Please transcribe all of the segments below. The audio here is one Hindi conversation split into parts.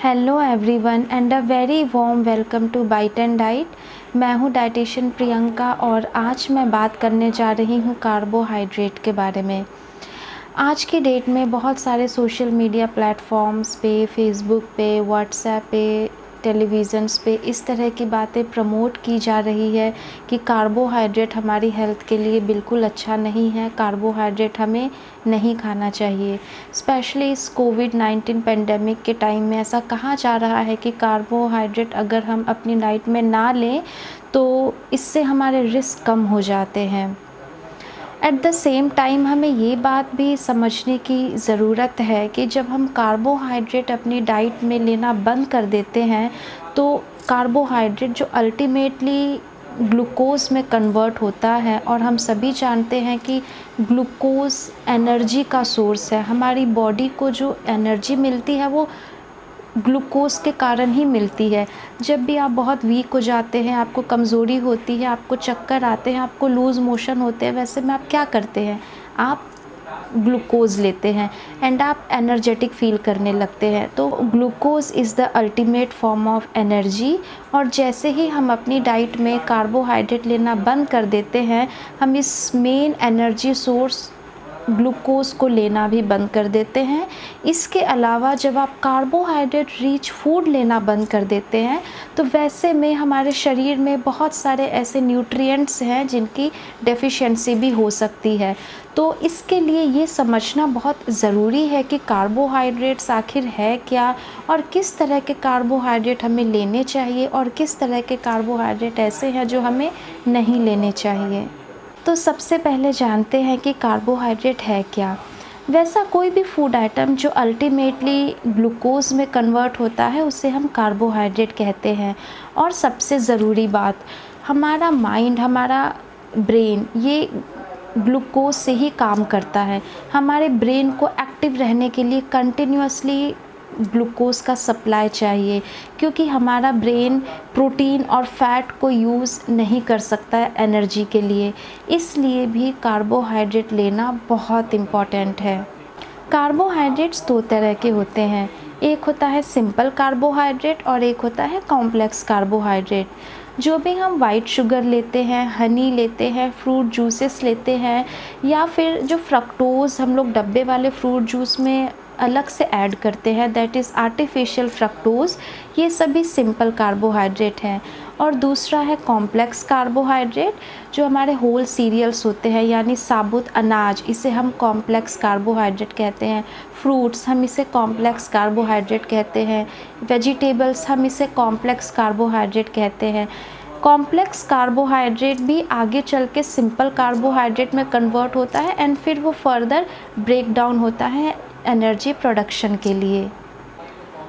Hello everyone and a very warm welcome to Bite and Diet. मैं हूँ डाइटिशियन प्रियंका और आज मैं बात करने जा रही हूँ कार्बोहाइड्रेट के बारे में। आज की डेट में बहुत सारे सोशल मीडिया प्लेटफॉर्म्स पे, फेसबुक पे, व्हाट्सएप पे, टेलीविज़न्स पे इस तरह की बातें प्रमोट की जा रही है कि कार्बोहाइड्रेट हमारी हेल्थ के लिए बिल्कुल अच्छा नहीं है, कार्बोहाइड्रेट हमें नहीं खाना चाहिए। स्पेशली इस कोविड-19 पेंडेमिक के टाइम में ऐसा कहा जा रहा है कि कार्बोहाइड्रेट अगर हम अपनी डाइट में ना लें तो इससे हमारे रिस्क कम हो जाते हैं। एट द सेम टाइम हमें ये बात भी समझने की ज़रूरत है कि जब हम कार्बोहाइड्रेट अपनी डाइट में लेना बंद कर देते हैं तो कार्बोहाइड्रेट जो अल्टीमेटली ग्लूकोज़ में कन्वर्ट होता है, और हम सभी जानते हैं कि ग्लूकोज़ एनर्जी का सोर्स है। हमारी बॉडी को जो एनर्जी मिलती है वो ग्लूकोज़ के कारण ही मिलती है। जब भी आप बहुत वीक हो जाते हैं, आपको कमज़ोरी होती है, आपको चक्कर आते हैं, आपको लूज़ मोशन होते हैं, वैसे में आप क्या करते हैं? आप ग्लूकोज़ लेते हैं एंड आप एनर्जेटिक फ़ील करने लगते हैं। तो glucose is the ultimate form of energy, और जैसे ही हम अपनी डाइट में कार्बोहाइड्रेट लेना बंद कर देते हैं, हम इस मेन एनर्जी सोर्स ग्लूकोज़ को लेना भी बंद कर देते हैं। इसके अलावा जब आप कार्बोहाइड्रेट रिच फूड लेना बंद कर देते हैं तो वैसे में हमारे शरीर में बहुत सारे ऐसे न्यूट्रिएंट्स हैं जिनकी डेफिशिएंसी भी हो सकती है। तो इसके लिए ये समझना बहुत ज़रूरी है कि कार्बोहाइड्रेट्स आखिर है क्या, और किस तरह के कार्बोहाइड्रेट हमें लेने चाहिए और किस तरह के कार्बोहाइड्रेट ऐसे हैं जो हमें नहीं लेने चाहिए। तो सबसे पहले जानते हैं कि कार्बोहाइड्रेट है क्या। वैसा कोई भी फूड आइटम जो अल्टीमेटली ग्लूकोज़ में कन्वर्ट होता है उसे हम कार्बोहाइड्रेट कहते हैं। और सबसे ज़रूरी बात, हमारा माइंड, हमारा ब्रेन ये ग्लूकोज़ से ही काम करता है। हमारे ब्रेन को एक्टिव रहने के लिए कंटिन्यूअसली ग्लूकोज़ का सप्लाई चाहिए, क्योंकि हमारा ब्रेन प्रोटीन और फैट को यूज़ नहीं कर सकता है एनर्जी के लिए। इसलिए भी कार्बोहाइड्रेट लेना बहुत इम्पॉर्टेंट है। कार्बोहाइड्रेट्स दो तरह के होते हैं, एक होता है सिंपल कार्बोहाइड्रेट और एक होता है कॉम्प्लेक्स कार्बोहाइड्रेट। जो भी हम वाइट शुगर लेते हैं, हनी लेते हैं, फ्रूट जूसेस लेते हैं, या फिर जो फ्रक्टोज़ हम लोग डब्बे वाले फ्रूट जूस में अलग से ऐड करते हैं, दैट इज़ आर्टिफिशियल फ्रक्टोज़, ये सभी सिंपल कार्बोहाइड्रेट हैं। और दूसरा है कॉम्प्लेक्स कार्बोहाइड्रेट, जो हमारे होल सीरियल्स होते हैं यानी साबुत अनाज, इसे हम कॉम्प्लेक्स कार्बोहाइड्रेट कहते हैं। फ्रूट्स, हम इसे कॉम्प्लेक्स कार्बोहाइड्रेट कहते हैं। वेजिटेबल्स, हम इसे कॉम्प्लेक्स कार्बोहाइड्रेट कहते हैं। कॉम्प्लेक्स कार्बोहाइड्रेट भी आगे चल के सिंपल कार्बोहाइड्रेट में कन्वर्ट होता है एंड फिर वो फर्दर ब्रेक डाउन होता है एनर्जी प्रोडक्शन के लिए।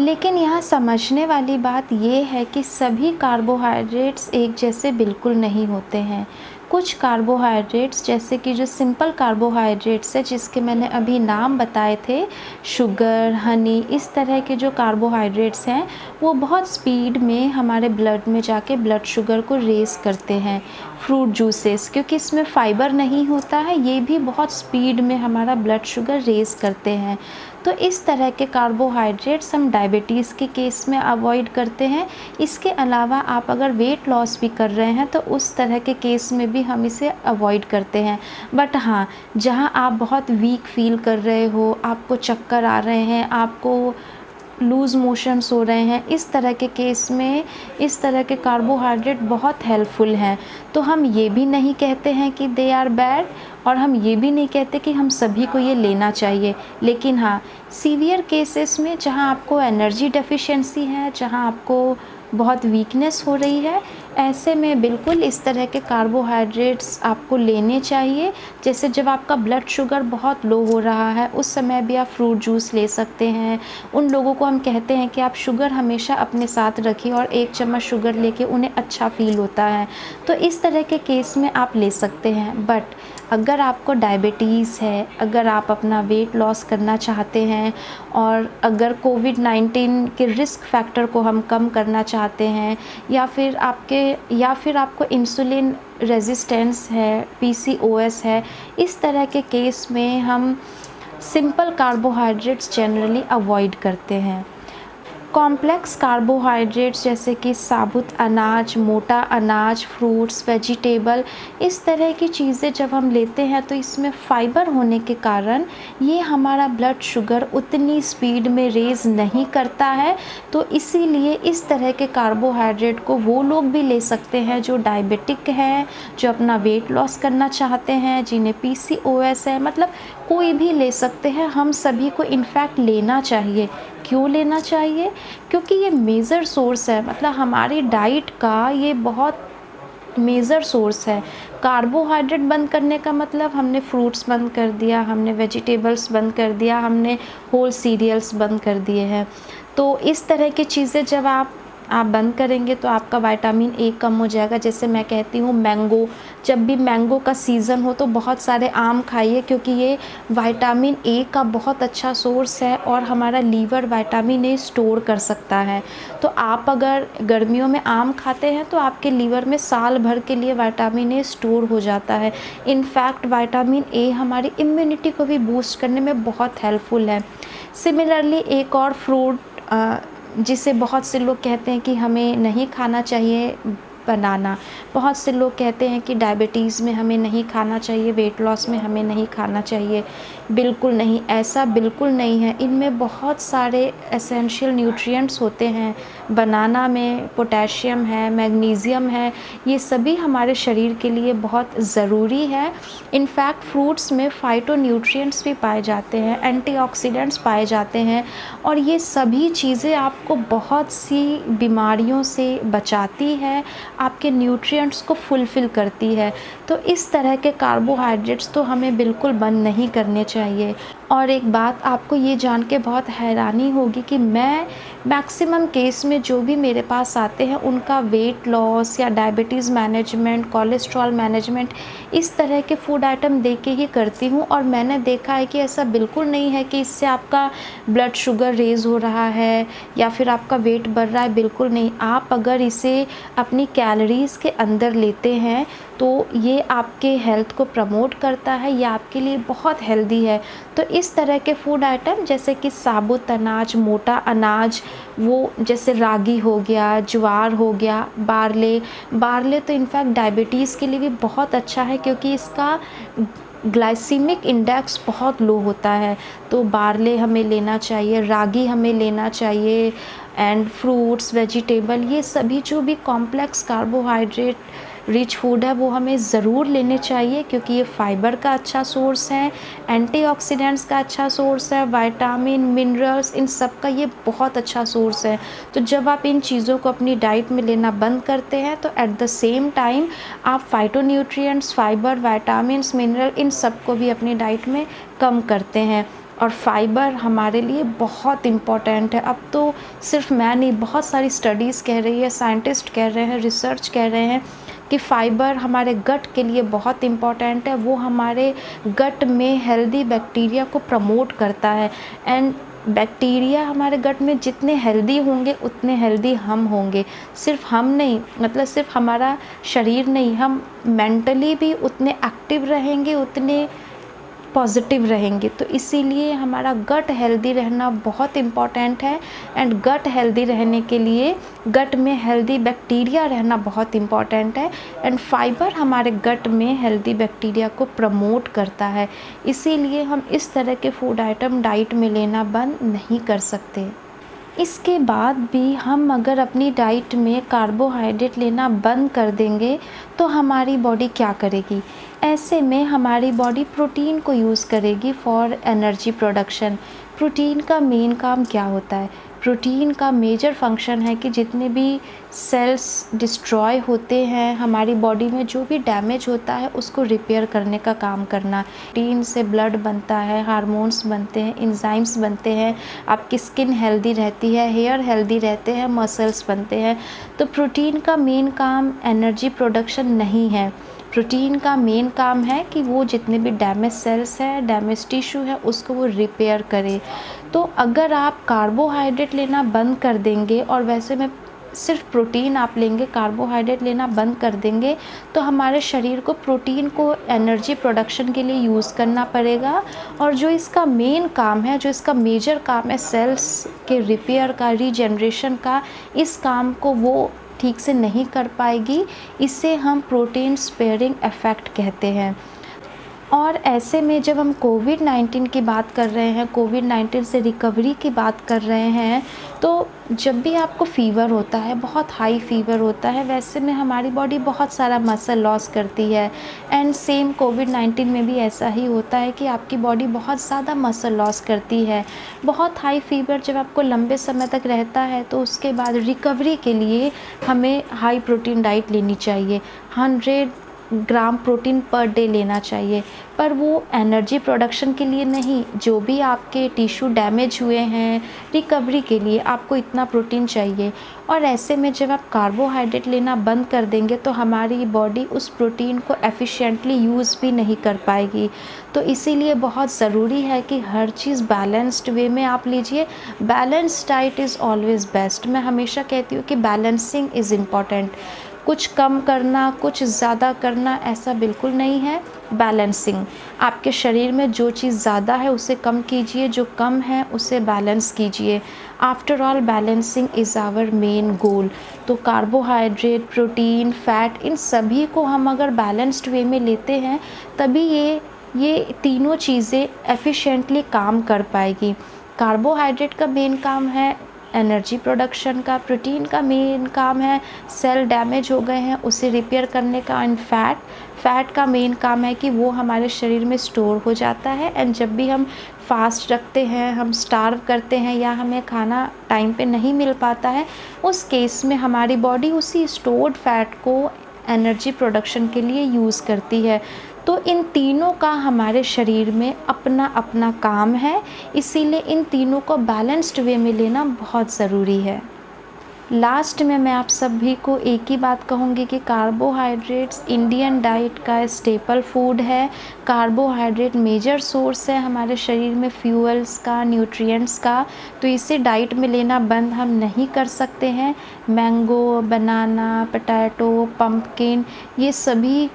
लेकिन यहाँ समझने वाली बात ये है कि सभी कार्बोहाइड्रेट्स एक जैसे बिल्कुल नहीं होते हैं। कुछ कार्बोहाइड्रेट्स, जैसे कि जो सिंपल कार्बोहाइड्रेट्स है जिसके मैंने अभी नाम बताए थे, शुगर, हनी, इस तरह के जो कार्बोहाइड्रेट्स हैं वो बहुत स्पीड में हमारे ब्लड में जाके ब्लड शुगर को रेज़ करते हैं। फ्रूट जूसेस, क्योंकि इसमें फ़ाइबर नहीं होता है, ये भी बहुत स्पीड में हमारा ब्लड शुगर रेज़ करते हैं। तो इस तरह के कार्बोहाइड्रेट्स हम डायबिटीज़ के केस में अवॉइड करते हैं। इसके अलावा आप अगर वेट लॉस भी कर रहे हैं तो उस तरह के केस में भी हम इसे अवॉइड करते हैं। बट हाँ, जहाँ आप बहुत वीक फील कर रहे हो, आपको चक्कर आ रहे हैं, आपको लूज़ मोशंस हो रहे हैं, इस तरह के केस में इस तरह के कार्बोहाइड्रेट बहुत हेल्पफुल हैं। तो हम ये भी नहीं कहते हैं कि दे आर बैड, और हम ये भी नहीं कहते कि हम सभी को ये लेना चाहिए। लेकिन हाँ, सीवियर केसेस में जहाँ आपको एनर्जी डेफिशिएंसी है, जहाँ आपको बहुत वीकनेस हो रही है, ऐसे में बिल्कुल इस तरह के कार्बोहाइड्रेट्स आपको लेने चाहिए। जैसे जब आपका ब्लड शुगर बहुत लो हो रहा है उस समय भी आप फ्रूट जूस ले सकते हैं। उन लोगों को हम कहते हैं कि आप शुगर हमेशा अपने साथ रखिए और 1 चम्मच शुगर लेके उन्हें अच्छा फ़ील होता है। तो इस तरह के केस में आप ले सकते हैं। बट अगर आपको डायबिटीज़ है, अगर आप अपना वेट लॉस करना चाहते हैं, और अगर कोविड-19 के रिस्क फैक्टर को हम कम करना चाहते हैं, या फिर आपको इंसुलिन रेजिस्टेंस है, पीसीओएस है, इस तरह के केस में हम सिंपल कार्बोहाइड्रेट्स जनरली अवॉइड करते हैं। कॉम्प्लेक्स कार्बोहाइड्रेट्स जैसे कि साबुत अनाज, मोटा अनाज, फ्रूट्स, वेजिटेबल, इस तरह की चीज़ें जब हम लेते हैं तो इसमें फ़ाइबर होने के कारण ये हमारा ब्लड शुगर उतनी स्पीड में रेज़ नहीं करता है। तो इसीलिए इस तरह के कार्बोहाइड्रेट को वो लोग भी ले सकते हैं जो डायबिटिक हैं, जो अपना वेट लॉस करना चाहते हैं, जिन्हें पीसीओएस है, मतलब कोई भी ले सकते हैं। हम सभी को इनफैक्ट लेना चाहिए। क्यों लेना चाहिए? क्योंकि ये मेजर सोर्स है, मतलब हमारी डाइट का ये बहुत मेजर सोर्स है। कार्बोहाइड्रेट बंद करने का मतलब हमने फ्रूट्स बंद कर दिया, हमने वेजिटेबल्स बंद कर दिया, हमने होल सीरियल्स बंद कर दिए हैं। तो इस तरह की चीज़ें जब आप बंद करेंगे तो आपका विटामिन ए कम हो जाएगा। जैसे मैं कहती हूँ मैंगो, जब भी मैंगो का सीज़न हो तो बहुत सारे आम खाइए, क्योंकि ये विटामिन ए का बहुत अच्छा सोर्स है और हमारा लीवर विटामिन ए स्टोर कर सकता है। तो आप अगर गर्मियों में आम खाते हैं तो आपके लीवर में साल भर के लिए विटामिन ए स्टोर हो जाता है। इनफैक्ट विटामिन ए हमारी इम्यूनिटी को भी बूस्ट करने में बहुत हेल्पफुल है। सिमिलरली एक और फ्रूट जिसे बहुत से लोग कहते हैं कि हमें नहीं खाना चाहिए, बनाना। बहुत से लोग कहते हैं कि डायबिटीज़ में हमें नहीं खाना चाहिए, वेट लॉस में हमें नहीं खाना चाहिए। बिल्कुल नहीं, ऐसा बिल्कुल नहीं है। इनमें बहुत सारे एसेंशियल न्यूट्रिएंट्स होते हैं। बनाना में पोटेशियम है, मैग्नीशियम है, ये सभी हमारे शरीर के लिए बहुत ज़रूरी है। इनफैक्ट फ्रूट्स में फाइटोन्यूट्रिएंट्स भी पाए जाते हैं, एंटीऑक्सीडेंट्स पाए जाते हैं और ये सभी चीज़ें आपको बहुत सी बीमारियों से बचाती है, आपके न्यूट्रिएंट्स को फुलफ़िल करती है। तो इस तरह के कार्बोहाइड्रेट्स तो हमें बिल्कुल बंद नहीं करने चाहिए। और एक बात आपको ये जान के बहुत हैरानी होगी कि मैं मैक्सिमम केस में जो भी मेरे पास आते हैं उनका वेट लॉस या डायबिटीज़ मैनेजमेंट, कोलेस्ट्रॉल मैनेजमेंट, इस तरह के फूड आइटम दे के ही करती हूँ। और मैंने देखा है कि ऐसा बिल्कुल नहीं है कि इससे आपका ब्लड शुगर रेज़ हो रहा है या फिर आपका वेट बढ़ रहा है, बिल्कुल नहीं। आप अगर इसे अपनी कैलोरीज़ के अंदर लेते हैं तो ये आपके हेल्थ को प्रमोट करता है, ये आपके लिए बहुत हेल्दी है। तो इस तरह के फूड आइटम जैसे कि साबुत अनाज, मोटा अनाज, वो जैसे रागी हो गया, ज्वार हो गया, बारले तो इनफैक्ट डायबिटीज़ के लिए भी बहुत अच्छा है क्योंकि इसका ग्लाइसीमिक इंडेक्स बहुत लो होता है। तो बारले हमें लेना चाहिए, रागी हमें लेना चाहिए, एंड फ्रूट्स, वेजिटेबल, ये सभी जो भी कॉम्प्लेक्स कार्बोहाइड्रेट रिच फूड है वो हमें ज़रूर लेने चाहिए क्योंकि ये फाइबर का अच्छा सोर्स है, एंटीऑक्सीडेंट्स का अच्छा सोर्स है, विटामिन, मिनरल्स, इन सब का ये बहुत अच्छा सोर्स है। तो जब आप इन चीज़ों को अपनी डाइट में लेना बंद करते हैं तो एट द सेम टाइम आप फाइटोन्यूट्रिएंट्स, फाइबर, विटामिन्स, मिनरल, इन सब को भी अपनी डाइट में कम करते हैं। और फाइबर हमारे लिए बहुत इम्पॉर्टेंट है। अब तो सिर्फ मैं नहीं, बहुत सारी स्टडीज़ कह रही है, साइंटिस्ट कह रहे हैं, रिसर्च कह रहे हैं कि फ़ाइबर हमारे गट के लिए बहुत इम्पॉर्टेंट है। वो हमारे गट में हेल्दी बैक्टीरिया को प्रमोट करता है, एंड बैक्टीरिया हमारे गट में जितने हेल्दी होंगे उतने हेल्दी हम होंगे। सिर्फ हम नहीं, मतलब सिर्फ हमारा शरीर नहीं, हम मेंटली भी उतने एक्टिव रहेंगे, उतने पॉजिटिव रहेंगे। तो इसीलिए हमारा गट हेल्दी रहना बहुत इम्पॉर्टेंट है, एंड गट हेल्दी रहने के लिए गट में हेल्दी बैक्टीरिया रहना बहुत इम्पॉर्टेंट है, एंड फाइबर हमारे गट में हेल्दी बैक्टीरिया को प्रमोट करता है। इसीलिए हम इस तरह के फूड आइटम डाइट में लेना बंद नहीं कर सकते। इसके बाद भी हम अगर अपनी डाइट में कार्बोहाइड्रेट लेना बंद कर देंगे तो हमारी बॉडी क्या करेगी? ऐसे में हमारी बॉडी प्रोटीन को यूज़ करेगी फॉर एनर्जी प्रोडक्शन। प्रोटीन का मेन काम क्या होता है? प्रोटीन का मेजर फंक्शन है कि जितने भी सेल्स डिस्ट्रॉय होते हैं हमारी बॉडी में, जो भी डैमेज होता है उसको रिपेयर करने का काम करना। प्रोटीन से ब्लड बनता है, हार्मोन्स बनते हैं, एंजाइम्स बनते हैं, आपकी स्किन हेल्दी रहती है, हेयर हेल्दी रहते हैं, मसल्स बनते हैं। तो प्रोटीन का मेन काम एनर्जी प्रोडक्शन नहीं है। प्रोटीन का मेन काम है कि वो जितने भी डैमेज सेल्स हैं, डैमेज टिश्यू है, उसको वो रिपेयर करे। तो अगर आप कार्बोहाइड्रेट लेना बंद कर देंगे, और वैसे मैं सिर्फ प्रोटीन आप लेंगे, कार्बोहाइड्रेट लेना बंद कर देंगे, तो हमारे शरीर को प्रोटीन को एनर्जी प्रोडक्शन के लिए यूज़ करना पड़ेगा। और जो इसका मेन काम है, जो इसका मेजर काम है सेल्स के रिपेयर का, रीजनरेशन का, इस काम को वो ठीक से नहीं कर पाएगी। इसे हम प्रोटीन स्पेयरिंग इफ़ेक्ट कहते हैं। और ऐसे में जब हम कोविड-19 की बात कर रहे हैं, कोविड-19 से रिकवरी की बात कर रहे हैं, तो जब भी आपको फ़ीवर होता है, बहुत हाई फ़ीवर होता है, वैसे में हमारी बॉडी बहुत सारा मसल लॉस करती है। एंड सेम कोविड-19 में भी ऐसा ही होता है कि आपकी बॉडी बहुत ज़्यादा मसल लॉस करती है। बहुत हाई फ़ीवर जब आपको लंबे समय तक रहता है, तो उसके बाद रिकवरी के लिए हमें हाई प्रोटीन डाइट लेनी चाहिए। 100 ग्राम प्रोटीन पर डे लेना चाहिए, पर वो एनर्जी प्रोडक्शन के लिए नहीं, जो भी आपके टिश्यू डैमेज हुए हैं, रिकवरी के लिए आपको इतना प्रोटीन चाहिए। और ऐसे में जब आप कार्बोहाइड्रेट लेना बंद कर देंगे, तो हमारी बॉडी उस प्रोटीन को एफिशिएंटली यूज़ भी नहीं कर पाएगी। तो इसीलिए बहुत ज़रूरी है कि हर चीज़ बैलेंस्ड वे में आप लीजिए। Balanced diet is always best. मैं हमेशा कहती हूँ कि बैलेंसिंग इज़ इम्पॉर्टेंट। कुछ कम करना, कुछ ज़्यादा करना, ऐसा बिल्कुल नहीं है। बैलेंसिंग, आपके शरीर में जो चीज़ ज़्यादा है उसे कम कीजिए, जो कम है उसे बैलेंस कीजिए। After all balancing is our main goal. तो कार्बोहाइड्रेट, प्रोटीन, फैट, इन सभी को हम अगर बैलेंस्ड वे में लेते हैं, तभी ये तीनों चीज़ें एफिशिएंटली काम कर पाएगी। कार्बोहाइड्रेट का मेन काम है एनर्जी प्रोडक्शन का, प्रोटीन का मेन काम है सेल डैमेज हो गए हैं उसे रिपेयर करने का, एंड फैट का मेन काम है कि वो हमारे शरीर में स्टोर हो जाता है। एंड जब भी हम फास्ट रखते हैं, हम स्टार्व करते हैं या हमें खाना टाइम पे नहीं मिल पाता है, उस केस में हमारी बॉडी उसी स्टोर्ड फैट को एनर्जी प्रोडक्शन के लिए यूज़ करती है। तो इन तीनों का हमारे शरीर में अपना अपना काम है, इसीलिए इन तीनों को बैलेंस्ड वे में लेना बहुत ज़रूरी है। लास्ट में मैं आप सभी को एक ही बात कहूँगी कि कार्बोहाइड्रेट्स इंडियन डाइट का स्टेपल फूड है। कार्बोहाइड्रेट मेजर सोर्स है हमारे शरीर में फ्यूल्स का, न्यूट्रिएंट्स का, तो इसे डाइट में लेना बंद हम नहीं कर सकते हैं। मैंगो, बनाना, पोटैटो, पम्पकिन, ये सभी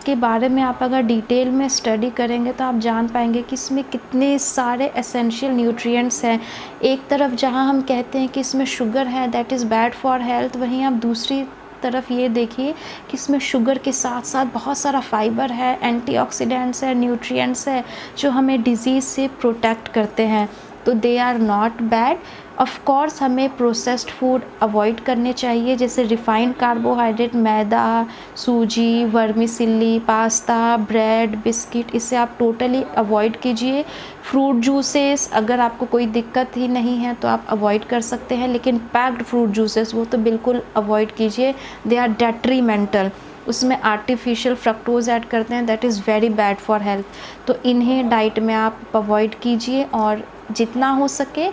के बारे में आप अगर डिटेल में स्टडी करेंगे तो आप जान पाएंगे कि इसमें कितने सारे एसेंशियल न्यूट्रिएंट्स हैं। एक तरफ जहां हम कहते हैं कि इसमें शुगर है, that is bad for health, वहीं आप दूसरी तरफ ये देखिए कि इसमें शुगर के साथ साथ बहुत सारा फाइबर है, एंटीऑक्सीडेंट्स है, न्यूट्रिएंट्स है, जो हमें डिजीज़ से प्रोटेक्ट करते हैं। तो they are not bad. Of course हमें प्रोसेस्ड फूड अवॉइड करने चाहिए, जैसे रिफाइंड कार्बोहाइड्रेट, मैदा, सूजी, वर्मिसेली, पास्ता, ब्रेड, बिस्किट, इसे आप टोटली अवॉइड कीजिए। फ्रूट जूसेस, अगर आपको कोई दिक्कत ही नहीं है तो आप अवॉइड कर सकते हैं, लेकिन पैक्ड फ्रूट जूसेस वो तो बिल्कुल अवॉइड कीजिए। दे आर डेट्रीमेंटल, उसमें आर्टिफिशियल फ्रक्टोज ऐड करते हैं, that is very bad for health. तो इन्हें डाइट में आप अवॉइड कीजिए और जितना हो सके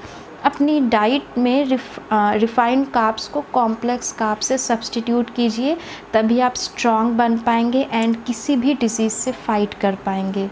अपनी डाइट में रिफाइंड कार्ब्स को कॉम्प्लेक्स कार्ब से सब्स्टिट्यूट कीजिए, तभी आप स्ट्रॉन्ग बन पाएंगे एंड किसी भी डिजीज़ से फाइट कर पाएंगे।